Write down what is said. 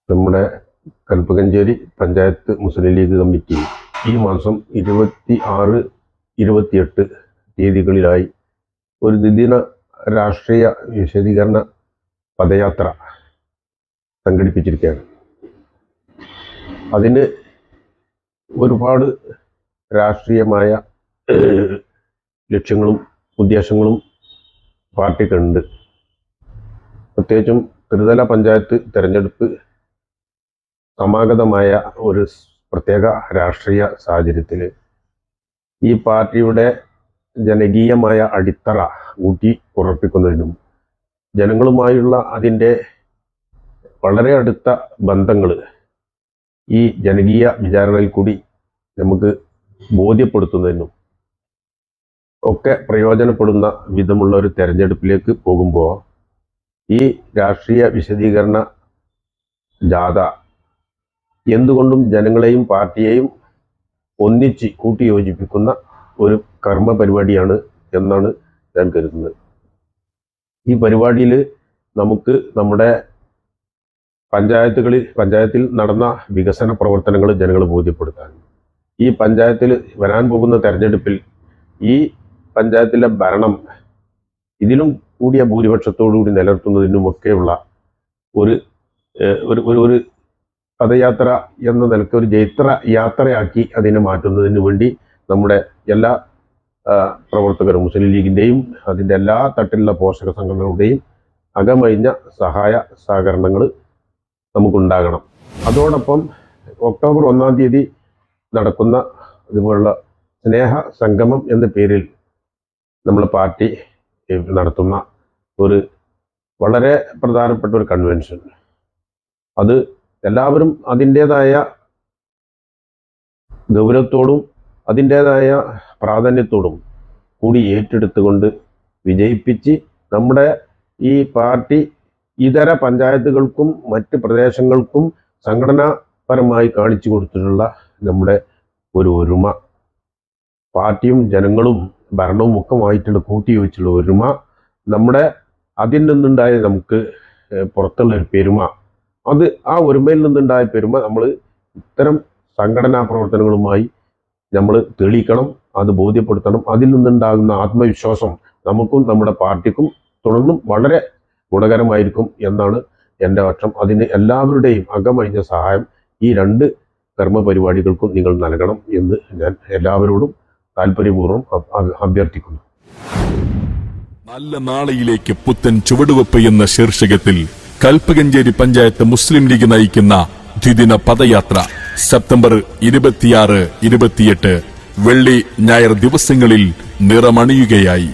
നമ്മുടെ കൽപ്പകഞ്ചേരി പഞ്ചായത്ത് മുസ്ലിം league committee ഈ മാസം 26, 28 തീയതികളിലായി ഒരു ദ്വിദിന രാഷ്ട്രീയ വിശദീകരണ പദയാത്ര സംഘടിപ്പിച്ചിരിക്കുകയാണ്. അതിന് ഒരുപാട് രാഷ്ട്രീയമായ ലക്ഷ്യങ്ങളും ഉദ്ദേശങ്ങളും പാർട്ടിക്കുണ്ട്. പ്രത്യേകിച്ചും ത്രിതല പഞ്ചായത്ത് തെരഞ്ഞെടുപ്പ് സമാഗതമായ ഒരു പ്രത്യേക രാഷ്ട്രീയ സാഹചര്യത്തിൽ ഈ പാർട്ടിയുടെ ജനകീയമായ അടിത്തറ ഊട്ടി ഉറപ്പിക്കുന്നതിനും ജനങ്ങളുമായുള്ള അതിൻ്റെ വളരെ അടുത്ത ബന്ധങ്ങൾ ഈ ജനകീയ വിചാരണയിൽ കൂടി നമുക്ക് ബോധ്യപ്പെടുത്തുന്നതിനും ഒക്കെ പ്രയോജനപ്പെടുന്ന വിധമുള്ള ഒരു തെരഞ്ഞെടുപ്പിലേക്ക് പോകുമ്പോൾ ഈ രാഷ്ട്രീയ വിശദീകരണ ജാഥ എന്തുകൊണ്ടും ജനങ്ങളെയും പാർട്ടിയെയും ഒന്നിച്ച് കൂട്ടിയോജിപ്പിക്കുന്ന ഒരു കർമ്മ പരിപാടിയാണ് എന്നാണ് ഞാൻ കരുതുന്നത്. ഈ പരിപാടിയിൽ നമുക്ക് നമ്മുടെ പഞ്ചായത്തിൽ നടന്ന വികസന പ്രവർത്തനങ്ങൾ ജനങ്ങൾ ബോധ്യപ്പെടുത്താൻ, ഈ പഞ്ചായത്തിൽ വരാൻ പോകുന്ന തെരഞ്ഞെടുപ്പിൽ ഈ പഞ്ചായത്തിലെ ഭരണം ഇതിലും കൂടിയ ഭൂരിപക്ഷത്തോടുകൂടി നിലനിർത്തുന്നതിനുമൊക്കെയുള്ള ഒരു ഒരു പദയാത്ര എന്ന നിലക്ക് ഒരു ജൈത്ര യാത്രയാക്കി അതിനെ മാറ്റുന്നതിന് വേണ്ടി നമ്മുടെ എല്ലാ പ്രവർത്തകരും മുസ്ലിം ലീഗിൻ്റെയും അതിൻ്റെ എല്ലാ തട്ടിലുള്ള പോഷക സംഘടനകളുടെയും അകമഴിഞ്ഞ സഹായ സഹകരണങ്ങൾ നമുക്കുണ്ടാകണം. അതോടൊപ്പം ഒക്ടോബർ 1-ാം തീയതി നടക്കുന്ന ഇതുപോലുള്ള സ്നേഹ സംഗമം എന്ന പേരിൽ നമ്മൾ പാർട്ടി നടത്തുന്ന ഒരു വളരെ പ്രധാനപ്പെട്ട ഒരു കൺവെൻഷൻ, അത് എല്ലാവരും അതിൻ്റേതായ ഗൗരവത്തോടും അതിൻ്റേതായ പ്രാധാന്യത്തോടും കൂടി ഏറ്റെടുത്തുകൊണ്ട് വിജയിപ്പിച്ച് നമ്മുടെ ഈ പാർട്ടി ഇതര പഞ്ചായത്തുകൾക്കും മറ്റ് പ്രദേശങ്ങൾക്കും സംഘടനാപരമായി കാണിച്ചു കൊടുത്തിട്ടുള്ള നമ്മുടെ ഒരു ഒരുമ, പാർട്ടിയും ജനങ്ങളും ഭരണവും ഒക്കെമായിട്ടുള്ള കൂട്ടിയോജിച്ചുള്ള ഒരുമ, നമ്മുടെ അതിൽ നിന്നുണ്ടായ നമുക്ക് പുറത്തുള്ള ഒരു പെരുമ, അത് ആ ഒരുമയിൽ നിന്നുണ്ടായ പെരുമ നമ്മൾ ഇത്തരം സംഘടനാ പ്രവർത്തനങ്ങളുമായി നമ്മൾ തെളിയിക്കണം, അത് ബോധ്യപ്പെടുത്തണം. അതിൽ നിന്നുണ്ടാകുന്ന ആത്മവിശ്വാസം നമുക്കും നമ്മുടെ പാർട്ടിക്കും തുടർന്നും വളരെ ഗുണകരമായിരിക്കും എന്നാണ് എൻ്റെ പക്ഷം. അതിന് എല്ലാവരുടെയും അകമഴിഞ്ഞ സഹായം ഈ 2 കർമ്മ പരിപാടികൾക്കും നിങ്ങൾ നൽകണം എന്ന് ഞാൻ എല്ലാവരോടും താല്പര്യപൂർവ്വം അഭ്യർത്ഥിക്കുന്നു. നല്ല നാളെയിലേക്ക് പുത്തൻ ചുവടുവെപ്പ് എന്ന ശീർഷകത്തിൽ കൽപ്പകഞ്ചേരി പഞ്ചായത്ത് മുസ്ലിം ലീഗ് നയിക്കുന്ന ദ്വിദിന പദയാത്ര സെപ്റ്റംബർ 26, 28 വെള്ളി ഞായർ ദിവസങ്ങളിൽ നിറമണിയുകയായി.